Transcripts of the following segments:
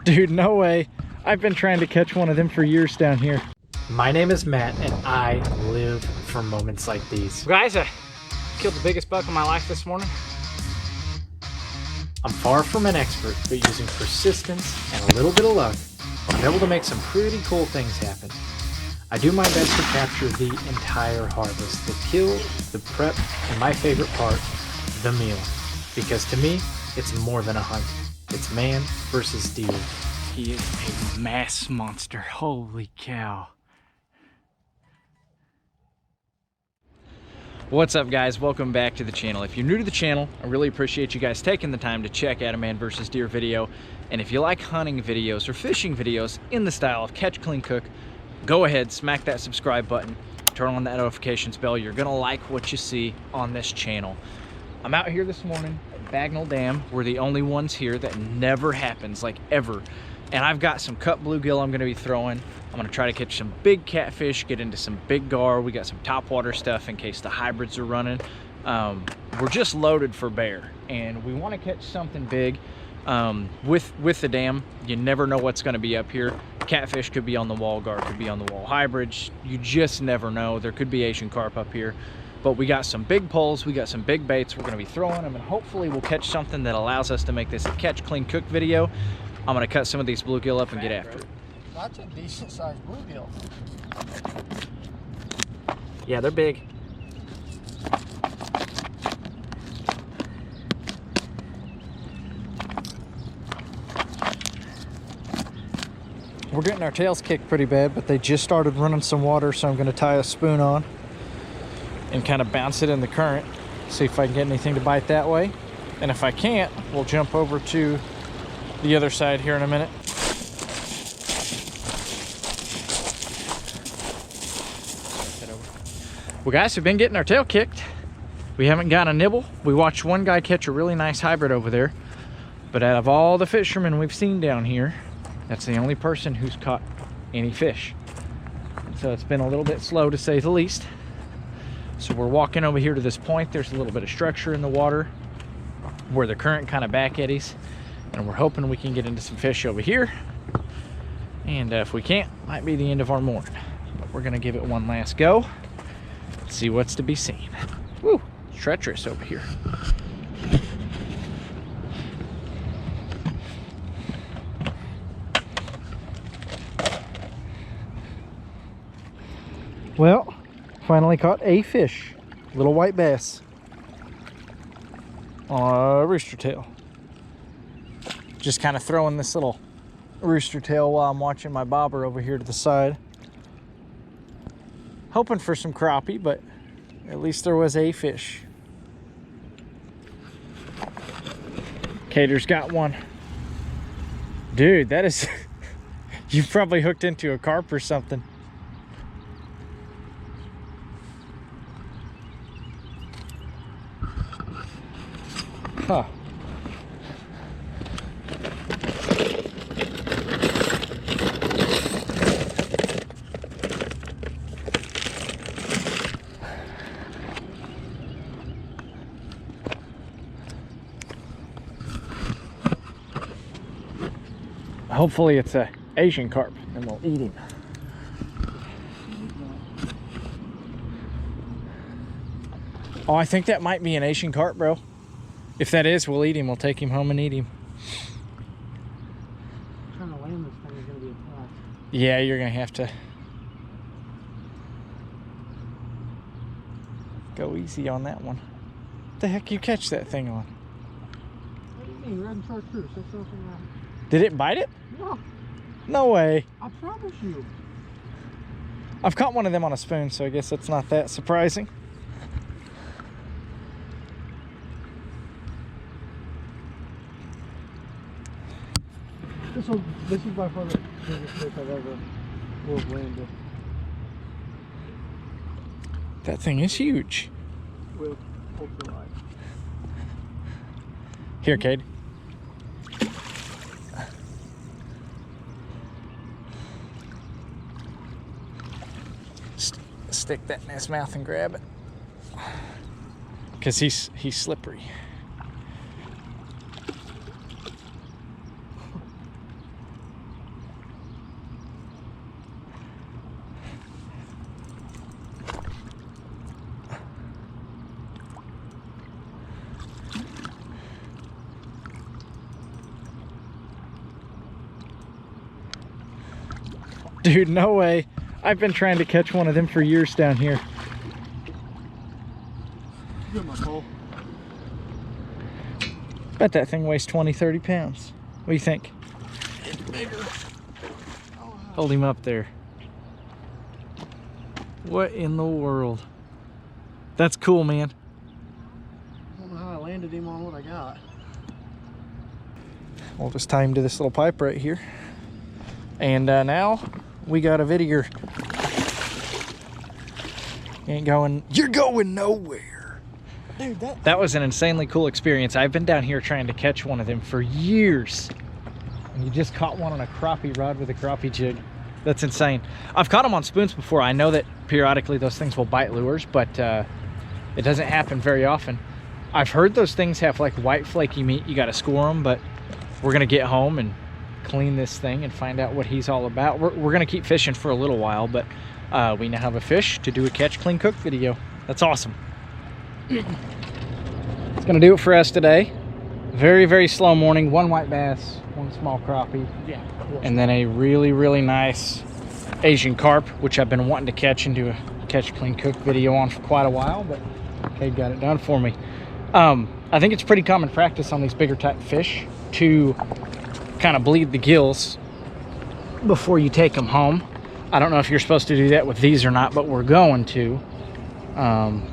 Dude, no way. I've been trying to catch one of them for years down here. My name is Matt, and I live for moments like these. Guys, I killed the biggest buck of my life this morning. I'm far from an expert, but using persistence and a little bit of luck, I'm able to make some pretty cool things happen. I do my best to capture the entire harvest, the kill, the prep, and my favorite part, the meal. Because to me, it's more than a hunt. It's man versus deer. He is a mass monster. Holy cow. What's up, guys? Welcome back to the channel. If you're new to the channel, I really appreciate you guys taking the time to check out a man versus deer video. And if you like hunting videos or fishing videos in the style of catch, clean, cook, go ahead, smack that subscribe button, turn on that notifications bell. You're gonna like what you see on this channel. I'm out here this morning at Bagnell Dam. We're the only ones here. That never happens, like ever. And I've got some cut bluegill I'm gonna be throwing. I'm gonna try to catch some big catfish, get into some big gar. We got some topwater stuff in case the hybrids are running. We're just loaded for bear, and we wanna catch something big. With the dam, you never know what's gonna be up here. Catfish could be on the wall, gar could be on the wall, hybrids, you just never know. There could be Asian carp up here. But we got some big poles, we got some big baits we're gonna be throwing them, and hopefully we'll catch something that allows us to make this a catch, clean, cook video. I'm gonna cut some of these bluegill up and get after it. That's a decent sized bluegill. Yeah, they're big. We're getting our tails kicked pretty bad, but they just started running some water, so I'm gonna tie a spoon on and kind of bounce it in the current, see if I can get anything to bite that way. And if I can't, we'll jump over to the other side here in a minute. Well, guys, we've been getting our tail kicked. We haven't got a nibble. We watched one guy catch a really nice hybrid over there, but out of all the fishermen we've seen down here, that's the only person who's caught any fish. So it's been a little bit slow, to say the least. So we're walking over here to this point. There's a little bit of structure in the water where the current kind of back eddies, and we're hoping we can get into some fish over here. And if we can't, might be the end of our morning. But we're gonna give it one last go, see what's to be seen. Woo, it's treacherous over here. Well, finally caught a fish, little white bass on a rooster tail. Just kind of throwing this little rooster tail while I'm watching my bobber over here to the side. Hoping for some crappie, but at least there was a fish. Cater's got one. Dude, that is, you've probably hooked into a carp or something. Huh. Hopefully it's a Asian carp and we'll eat him. Oh, I think that might be an Asian carp, bro. If that is, we'll eat him. We'll take him home and eat him. Trying to land this thing is going to be a task. Yeah, you're going to have to go easy on that one. What the heck you catch that thing on? What do you mean? Red and chartreuse. That's nothing wrong. Did it bite it? No. No way. I promise you. I've caught one of them on a spoon, so I guess that's not that surprising. This is by far the biggest fish I've ever landed. That thing is huge. With ultralight. Here, Cade. Stick that in his mouth and grab it, because he's slippery. Dude, no way. I've been trying to catch one of them for years down here. Good, my pole. Bet that thing weighs 20, 30 pounds. What do you think? It's bigger. Hold him up there. What in the world? That's cool, man. I don't know how I landed him on what I got. We'll just tie him to this little pipe right here. And now we got a video. You're going nowhere. Dude, that was an insanely cool experience. I've been down here trying to catch one of them for years. And you just caught one on a crappie rod with a crappie jig. That's insane. I've caught them on spoons before. I know that periodically those things will bite lures, but it doesn't happen very often. I've heard those things have like white flaky meat. You got to score them, but we're gonna get home and clean this thing and find out what he's all about. We're gonna keep fishing for a little while, but we now have a fish to do a catch, clean, cook video. That's awesome. It's gonna do it for us today. Very, very slow morning. One white bass, one small crappie, yeah, and then a really, really nice Asian carp, which I've been wanting to catch and do a catch, clean, cook video on for quite a while, but Kate got it done for me. I think it's pretty common practice on these bigger type fish to kind of bleed the gills before you take them home. I don't know if you're supposed to do that with these or not, but we're going to.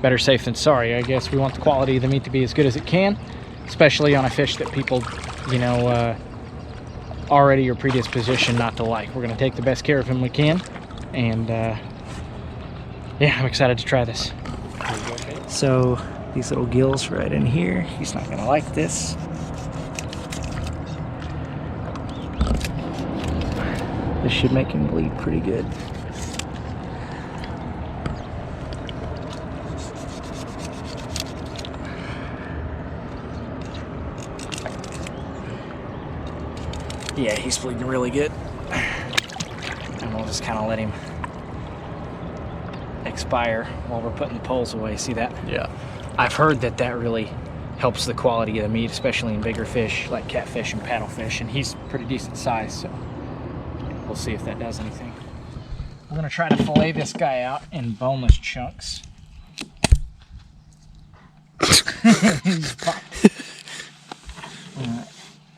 Better safe than sorry, I guess. We want the quality of the meat to be as good as it can, especially on a fish that people, you know, already are predispositioned not to like. We're going to take the best care of him we can, and yeah, I'm excited to try this. So these little gills right in here, he's not going to like this. This should make him bleed pretty good. Yeah, he's bleeding really good. And we'll just kind of let him expire while we're putting the poles away. See that? Yeah. I've heard that that really helps the quality of the meat, especially in bigger fish like catfish and paddlefish, and he's pretty decent size, so we'll see if that does anything. We're gonna try to fillet this guy out in boneless chunks.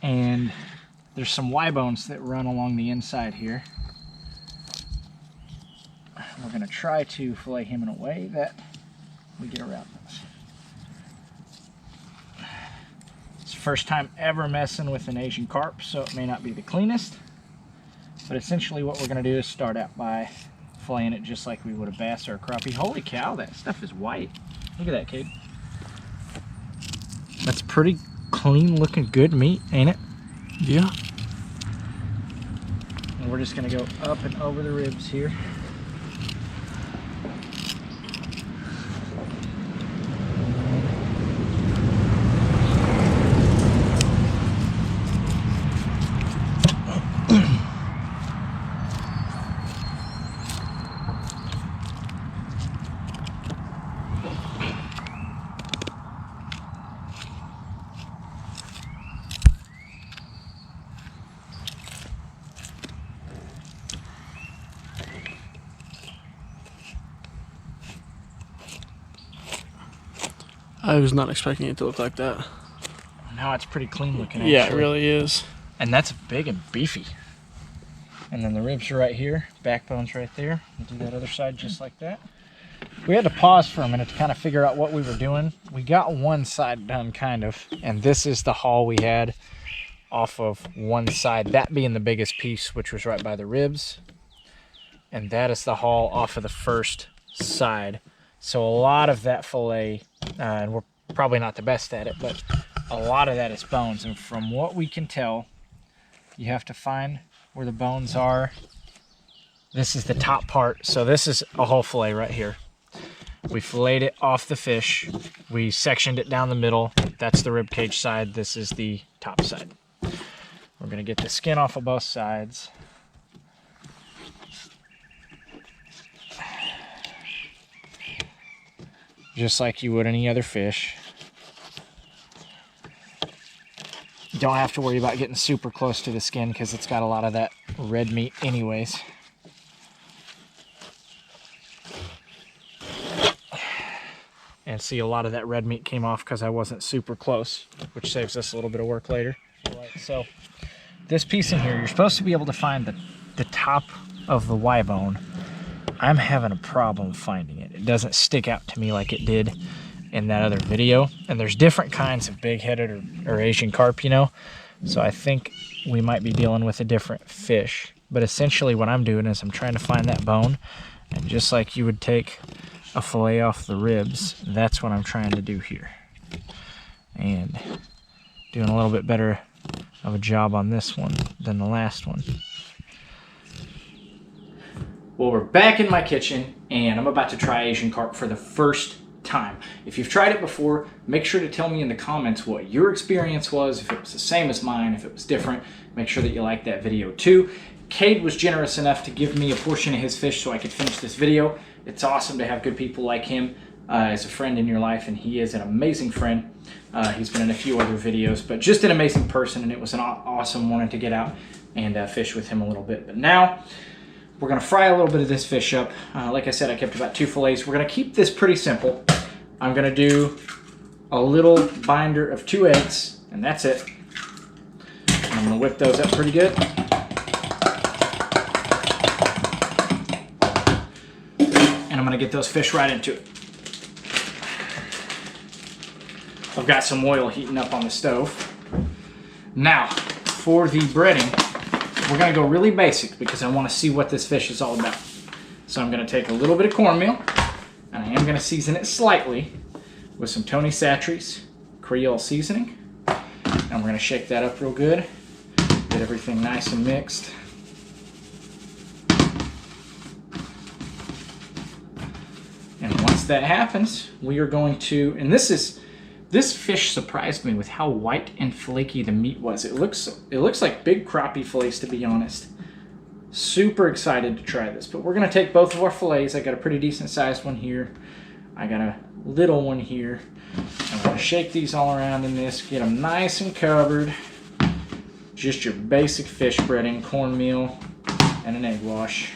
And there's some Y bones that run along the inside here. We're gonna try to fillet him in a way that we get around this. It's the first time ever messing with an Asian carp, so it may not be the cleanest. But essentially what we're gonna do is start out by filleting it just like we would a bass or a crappie. Holy cow, that stuff is white. Look at that, Cade. That's pretty clean looking good meat, ain't it? Yeah. And we're just gonna go up and over the ribs here. I was not expecting it to look like that. Now it's pretty clean looking, actually. Yeah, it really is. And that's big and beefy. And then the ribs are right here, backbone's right there. We'll do that other side just like that. We had to pause for a minute to kind of figure out what we were doing. We got one side done, kind of, and this is the haul we had off of one side, that being the biggest piece, which was right by the ribs. And that is the haul off of the first side. So a lot of that fillet, and we're probably not the best at it, but a lot of that is bones. And from what we can tell, you have to find where the bones are. This is the top part. So this is a whole fillet right here. We filleted it off the fish. We sectioned it down the middle. That's the rib cage side. This is the top side. We're gonna get the skin off of both sides. Just like you would any other fish. You don't have to worry about getting super close to the skin because it's got a lot of that red meat anyways. And see, a lot of that red meat came off because I wasn't super close, which saves us a little bit of work later. All right, so this piece in here, you're supposed to be able to find the top of the Y bone. I'm having a problem finding it. It doesn't stick out to me like it did in that other video. And there's different kinds of big-headed or Asian carp, you know. So I think we might be dealing with a different fish. But essentially what I'm doing is I'm trying to find that bone. And just like you would take a fillet off the ribs, that's what I'm trying to do here. And doing a little bit better of a job on this one than the last one. Well, we're back in my kitchen and I'm about to try Asian carp for the first time. If you've tried it before, make sure to tell me in the comments what your experience was, if it was the same as mine, if it was different. Make sure that you like that video too. Cade was generous enough to give me a portion of his fish so I could finish this video. It's awesome to have good people like him as a friend in your life, and he is an amazing friend. He's been in a few other videos, but just an amazing person, and it was an awesome morning to get out and fish with him a little bit. But now we're gonna fry a little bit of this fish up. Like I said, I kept about 2 fillets. We're gonna keep this pretty simple. I'm gonna do a little binder of 2 eggs, and that's it. And I'm gonna whip those up pretty good. And I'm gonna get those fish right into it. I've got some oil heating up on the stove. Now, for the breading, we're gonna go really basic because I wanna see what this fish is all about. So I'm gonna take a little bit of cornmeal, and I am gonna season it slightly with some Tony Chachere's Creole seasoning. And we're gonna shake that up real good, get everything nice and mixed. And once that happens, we are going to, and this fish surprised me with how white and flaky the meat was. It looks like big crappie fillets, to be honest. Super excited to try this, but we're gonna take both of our fillets. I got a pretty decent sized one here. I got a little one here. I'm gonna shake these all around in this, get them nice and covered. Just your basic fish breading, cornmeal, and an egg wash,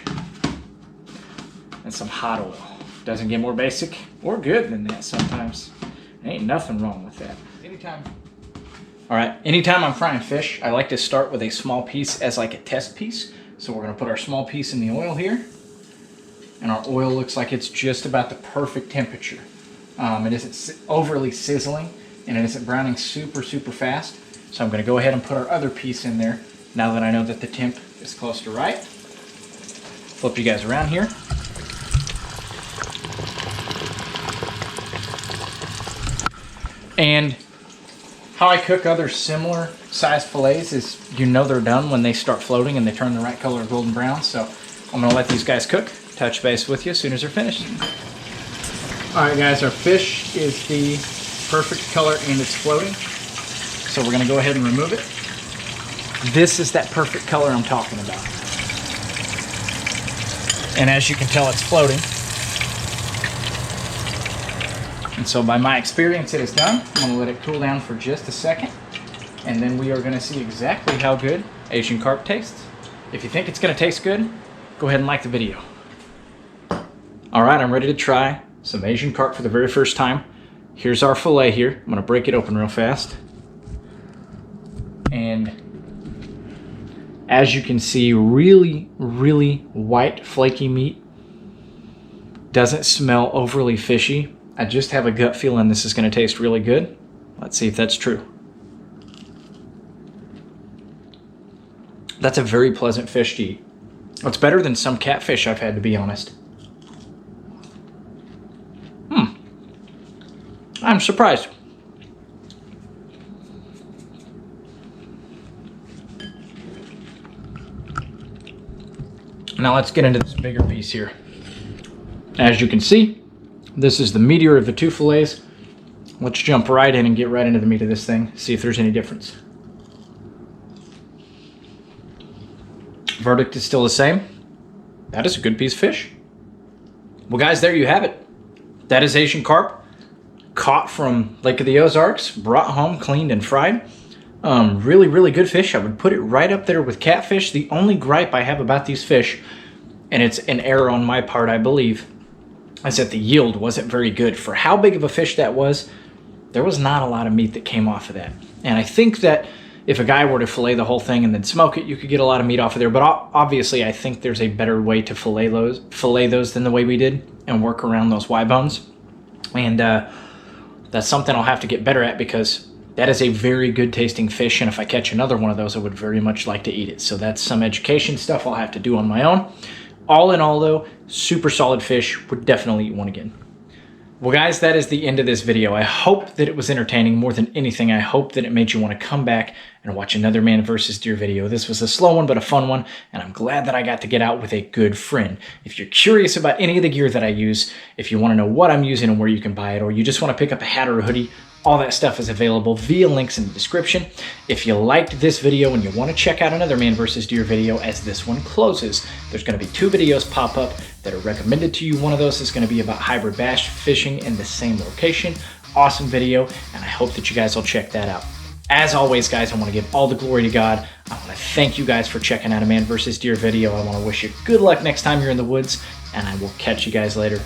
and some hot oil. Doesn't get more basic or good than that sometimes. Ain't nothing wrong with that. Anytime I'm frying fish, I like to start with a small piece as like a test piece. So we're gonna put our small piece in the oil here. And our oil looks like it's just about the perfect temperature. It isn't overly sizzling and it isn't browning super fast. So I'm gonna go ahead and put our other piece in there now that I know that the temp is close to right. Flip you guys around here. And how I cook other similar sized fillets is, you know, they're done when they start floating and they turn the right color of golden brown. So I'm gonna let these guys cook, touch base with you as soon as they're finished. All right guys, our fish is the perfect color and it's floating. So we're gonna go ahead and remove it. This is that perfect color I'm talking about. And as you can tell, it's floating. And so by my experience, it is done. I'm gonna let it cool down for just a second. And then we are gonna see exactly how good Asian carp tastes. If you think it's gonna taste good, go ahead and like the video. All right, I'm ready to try some Asian carp for the very first time. Here's our fillet here. I'm gonna break it open real fast. And as you can see, really white, flaky meat. Doesn't smell overly fishy. I just have a gut feeling this is gonna taste really good. Let's see if that's true. That's a very pleasant fish to eat. It's better than some catfish I've had, to be honest. I'm surprised. Now let's get into this bigger piece here. As you can see, this is the meatier of the 2 fillets. Let's jump right in and get right into the meat of this thing, see if there's any difference. Verdict is still the same. That is a good piece of fish. Well guys, there you have it. That is Asian carp, caught from Lake of the Ozarks, brought home, cleaned and fried. Really good fish. I would put it right up there with catfish. The only gripe I have about these fish, and it's an error on my part, I believe, is that the yield wasn't very good. For how big of a fish that was, there was not a lot of meat that came off of that. And I think that if a guy were to fillet the whole thing and then smoke it, you could get a lot of meat off of there. But obviously, I think there's a better way to fillet those than the way we did and work around those Y bones. And that's something I'll have to get better at, because that is a very good tasting fish. And if I catch another one of those, I would very much like to eat it. So that's some education stuff I'll have to do on my own. All in all, though, super solid fish. Would definitely eat one again. Well, guys, that is the end of this video. I hope that it was entertaining. More than anything, I hope that it made you want to come back and watch another man versus deer video. This was a slow one, but a fun one, and I'm glad that I got to get out with a good friend. If you're curious about any of the gear that I use, if you want to know what I'm using and where you can buy it, or you just want to pick up a hat or a hoodie, all that stuff is available via links in the description. If you liked this video and you want to check out another man versus deer video as this one closes, there's going to be 2 videos pop up that are recommended to you. One of those is going to be about hybrid bass fishing in the same location. Awesome video, and I hope that you guys will check that out. As always, guys, I want to give all the glory to God. I want to thank you guys for checking out a man versus deer video. I want to wish you good luck next time you're in the woods, and I will catch you guys later.